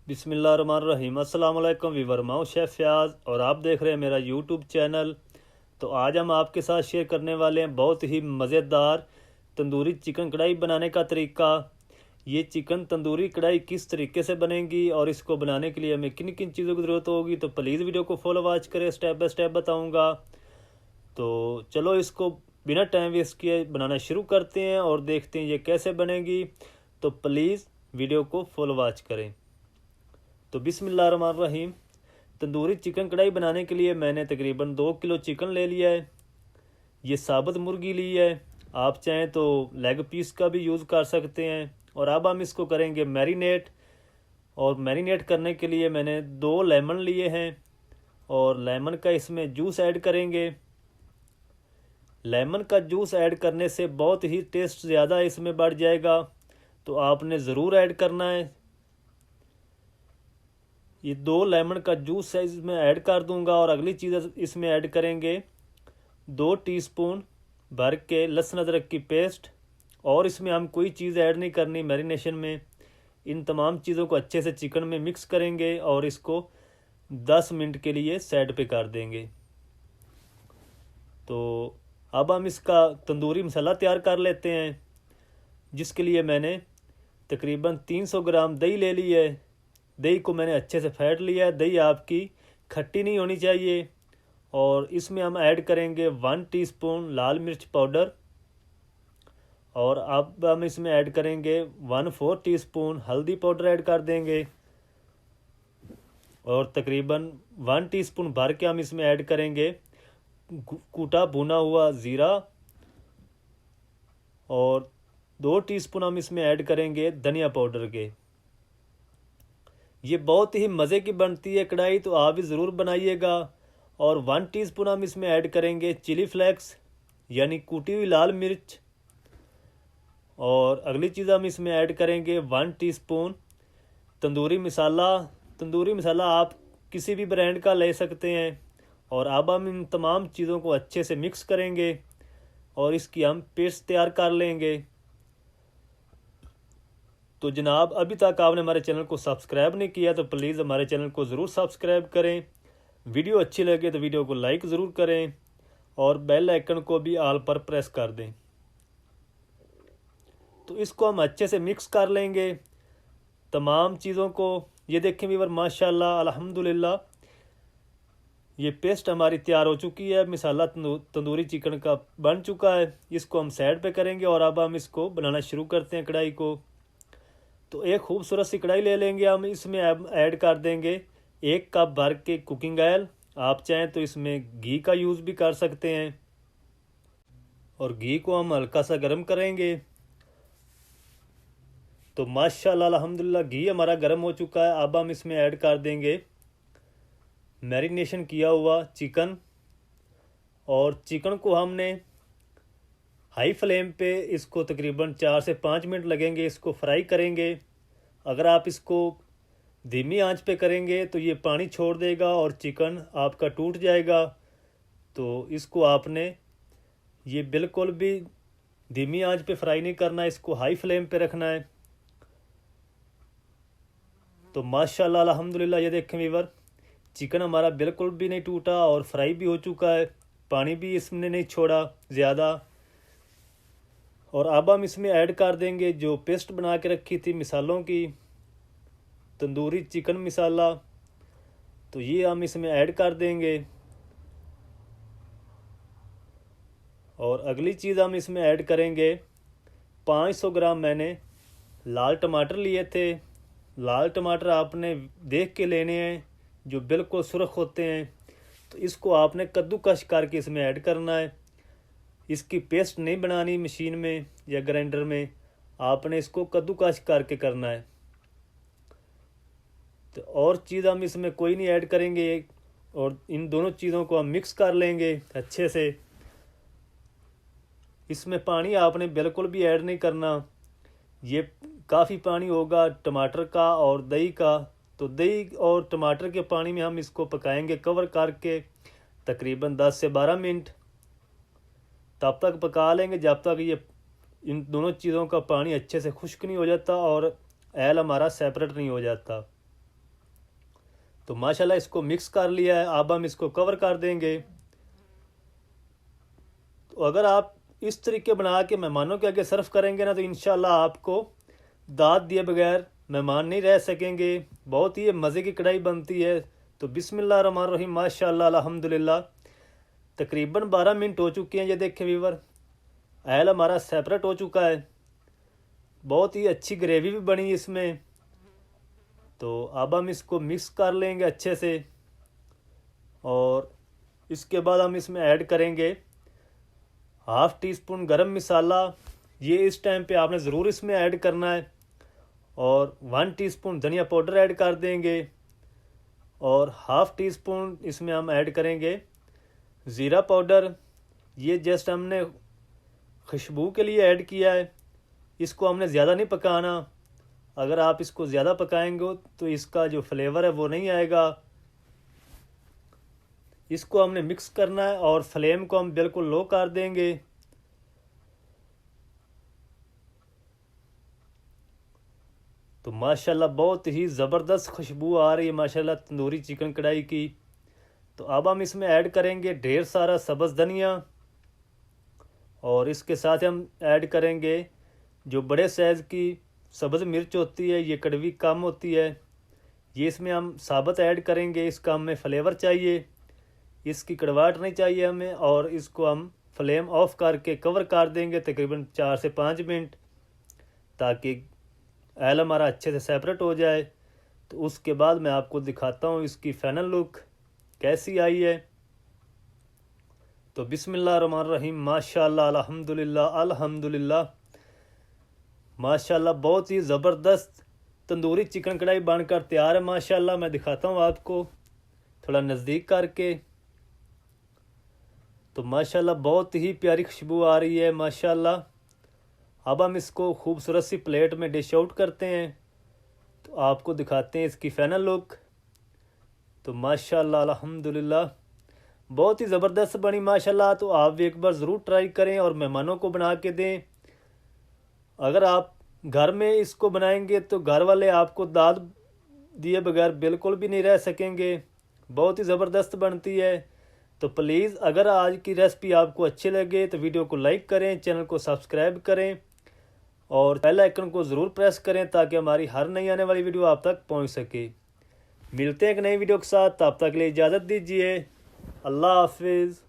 बिस्मिल्लाहिर्रहमानिर्रहीम। अस्सलाम वालेकुम वीवर, मैं हूं शेफ़ फ़याज़ और आप देख रहे हैं मेरा यूट्यूब चैनल। तो आज हम आपके साथ शेयर करने वाले हैं बहुत ही मज़ेदार तंदूरी चिकन कढ़ाई बनाने का तरीका। ये चिकन तंदूरी कढ़ाई किस तरीके से बनेगी और इसको बनाने के लिए हमें किन किन चीज़ों की ज़रूरत होगी, तो प्लीज़ वीडियो को फॉलो वॉच करें, स्टेप बाय स्टेप बताऊँगा। तो चलो इसको बिना टाइम वेस्ट किए बनाना शुरू करते हैं और देखते हैं ये कैसे बनेगी। तो प्लीज़ वीडियो को फॉलो वॉच करें। तो बिस्मिल्लाहिर्रहमानिर्रहीम। तंदूरी चिकन कढ़ाई बनाने के लिए मैंने तकरीबन 2 किलो चिकन ले लिया है। ये साबुत मुर्गी ली है, आप चाहें तो लेग पीस का भी यूज़ कर सकते हैं। और अब हम इसको करेंगे मैरिनेट। और मैरिनेट करने के लिए मैंने 2 लेमन लिए हैं और लेमन का इसमें जूस ऐड करेंगे। लेमन का जूस ऐड करने से बहुत ही टेस्ट ज़्यादा इसमें बढ़ जाएगा, तो आपने ज़रूर ऐड करना है। ये 2 लेमन का जूस है इसमें ऐड कर दूंगा। और अगली चीज़ इसमें ऐड करेंगे 2 टीस्पून भर के लहसुन अदरक की पेस्ट। और इसमें हम कोई चीज़ ऐड नहीं करनी मैरिनेशन में। इन तमाम चीज़ों को अच्छे से चिकन में मिक्स करेंगे और इसको 10 मिनट के लिए साइड पे कर देंगे। तो अब हम इसका तंदूरी मसाला तैयार कर लेते हैं, जिसके लिए मैंने तकरीबन 300 ग्राम दही ले ली है। दही को मैंने अच्छे से फेंट लिया है। दही आपकी खट्टी नहीं होनी चाहिए। और इसमें हम ऐड करेंगे 1 टीस्पून लाल मिर्च पाउडर। और अब हम इसमें ऐड करेंगे 1/4 टीस्पून हल्दी पाउडर ऐड कर देंगे। और तकरीबन 1 टीस्पून भर के हम इसमें ऐड करेंगे कूटा भुना हुआ ज़ीरा। और 2 टीस्पून हम इसमें ऐड करेंगे धनिया पाउडर के। ये बहुत ही मज़े की बनती है कढ़ाई, तो आप भी ज़रूर बनाइएगा। और 1 टीस्पून हम इसमें ऐड करेंगे चिली फ्लेक्स यानी कूटी हुई लाल मिर्च। और अगली चीज़ हम इसमें ऐड करेंगे 1 टीस्पून तंदूरी मसाला। तंदूरी मसाला आप किसी भी ब्रांड का ले सकते हैं। और अब हम इन तमाम चीज़ों को अच्छे से मिक्स करेंगे और इसकी हम पेस्ट तैयार कर लेंगे। तो जनाब, अभी तक आपने हमारे चैनल को सब्सक्राइब नहीं किया तो प्लीज़ हमारे चैनल को ज़रूर सब्सक्राइब करें। वीडियो अच्छी लगे तो वीडियो को लाइक ज़रूर करें और बेल आइकन को भी ऑल पर प्रेस कर दें। तो इसको हम अच्छे से मिक्स कर लेंगे तमाम चीज़ों को। ये देखें व्यूअर, माशाल्लाह अल्हम्दुलिल्लाह ये पेस्ट हमारी तैयार हो चुकी है। मसाला तंदूरी चिकन का बन चुका है। इसको हम साइड पे करेंगे और अब हम इसको बनाना शुरू करते हैं कढ़ाई को। तो एक खूबसूरत सी कढ़ाई ले लेंगे हम। इसमें अब ऐड कर देंगे 1 कप भर के कुकिंग ऑयल। आप चाहें तो इसमें घी का यूज़ भी कर सकते हैं। और घी को हम हल्का सा गर्म करेंगे। तो माशाल्लाह अल्हम्दुलिल्लाह घी हमारा गर्म हो चुका है। अब हम इसमें ऐड कर देंगे मैरिनेशन किया हुआ चिकन। और चिकन को हमने हाई फ्लेम पे इसको तकरीबन 4 से 5 मिनट लगेंगे, इसको फ्राई करेंगे। अगर आप इसको धीमी आंच पे करेंगे तो ये पानी छोड़ देगा और चिकन आपका टूट जाएगा। तो इसको आपने ये बिल्कुल भी धीमी आंच पे फ्राई नहीं करना, इसको हाई फ्लेम पे रखना है। तो माशाल्लाह अल्हम्दुलिल्लाह ये देखें व्यूअर, चिकन हमारा बिल्कुल भी नहीं टूटा और फ्राई भी हो चुका है। पानी भी इसने नहीं छोड़ा ज़्यादा। और अब हम इसमें ऐड कर देंगे जो पेस्ट बना के रखी थी मिसालों की, तंदूरी चिकन मसाला। तो ये हम इसमें ऐड कर देंगे। और अगली चीज़ हम इसमें ऐड करेंगे 500 ग्राम मैंने लाल टमाटर लिए थे। लाल टमाटर आपने देख के लेने हैं जो बिल्कुल सुर्ख होते हैं। तो इसको आपने कद्दूकस करके इसमें ऐड करना है। इसकी पेस्ट नहीं बनानी मशीन में या ग्राइंडर में, आपने इसको कद्दूकस करके करना है। तो और चीज़ हम इसमें कोई नहीं ऐड करेंगे। और इन दोनों चीज़ों को हम मिक्स कर लेंगे अच्छे से। इसमें पानी आपने बिल्कुल भी ऐड नहीं करना। ये काफ़ी पानी होगा टमाटर का और दही का। तो दही और टमाटर के पानी में हम इसको पकाएंगे कवर करके तकरीबन 10 से 12 मिनट। तब तक पका लेंगे जब तक ये इन दोनों चीज़ों का पानी अच्छे से खुश्क नहीं हो जाता और ऑयल हमारा सेपरेट नहीं हो जाता। तो माशाल्लाह इसको मिक्स कर लिया है। अब हम इसको कवर कर देंगे। तो अगर आप इस तरीके बना के मेहमानों के आगे सर्व करेंगे ना, तो इंशाल्लाह आपको दाद दिए बगैर मेहमान नहीं रह सकेंगे। बहुत ही मज़े की कढ़ाई बनती है। तो बिस्मिल्लाहिर्रहमानिर्रहीम, माशाल्लाह अल्हम्दुलिल्लाह। तकरीबन 12 मिनट हो चुके हैं। ये देखें व्यूवर, ऑयल हमारा सेपरेट हो चुका है। बहुत ही अच्छी ग्रेवी भी बनी इसमें। तो अब हम इसको मिक्स कर लेंगे अच्छे से, और इसके बाद हम इसमें ऐड करेंगे 1/2 टीस्पून गरम मसाला। ये इस टाइम पे आपने ज़रूर इसमें ऐड करना है। और 1 टीस्पून धनिया पाउडर ऐड कर देंगे, और 1/2 टीस्पून इसमें हम ऐड करेंगे ज़ीरा पाउडर। ये जस्ट हमने खुशबू के लिए ऐड किया है। इसको हमने ज़्यादा नहीं पकाना। अगर आप इसको ज़्यादा पकाएंगे तो इसका जो फ्लेवर है वो नहीं आएगा। इसको हमने मिक्स करना है, और फ्लेम को हम बिल्कुल लो कर देंगे। तो माशाल्लाह बहुत ही ज़बरदस्त खुशबू आ रही है माशाल्लाह तंदूरी चिकन कढ़ाई की। तो अब हम इसमें ऐड करेंगे ढेर सारा सब्ज़ धनिया, और इसके साथ हम ऐड करेंगे जो बड़े साइज़ की सब्ज़ मिर्च होती है। ये कड़वी कम होती है। ये इसमें हम साबुत ऐड करेंगे। इसका हमें फ्लेवर चाहिए, इसकी कड़वाहट नहीं चाहिए हमें। और इसको हम फ्लेम ऑफ करके कवर कर देंगे तकरीबन 4 से 5 मिनट, ताकि ऑयल हमारा अच्छे से सेपरेट हो जाए। तो उसके बाद मैं आपको दिखाता हूँ इसकी फाइनल लुक कैसी आई है। तो बिस्मिल्लाहिर्रहमानिर्रहीम, माशाल्लाह अल्हम्दुलिल्लाह अल्हम्दुलिल्लाह। माशाल्लाह बहुत ही ज़बरदस्त तंदूरी चिकन कढ़ाई बनकर तैयार है माशाल्लाह। मैं दिखाता हूँ आपको थोड़ा नज़दीक करके। तो माशाल्लाह बहुत ही प्यारी खुशबू आ रही है माशाल्लाह। अब हम इसको खूबसूरत सी प्लेट में डिश आउट करते हैं। तो आपको दिखाते हैं इसकी फाइनल लुक। तो माशाल्लाह अल्हम्दुलिल्लाह बहुत ही ज़बरदस्त बनी माशाल्लाह। तो आप भी एक बार ज़रूर ट्राई करें और मेहमानों को बना के दें। अगर आप घर में इसको बनाएंगे तो घर वाले आपको दाद दिए बगैर बिल्कुल भी नहीं रह सकेंगे। बहुत ही ज़बरदस्त बनती है। तो प्लीज़ अगर आज की रेसिपी आपको अच्छी लगे तो वीडियो को लाइक करें, चैनल को सब्सक्राइब करें, और बेल आइकन को ज़रूर प्रेस करें ताकि हमारी हर नई आने वाली वीडियो आप तक पहुंच सके। मिलते हैं एक नई वीडियो के साथ, तब तक के लिए इजाज़त दीजिए। अल्लाह हाफिज़।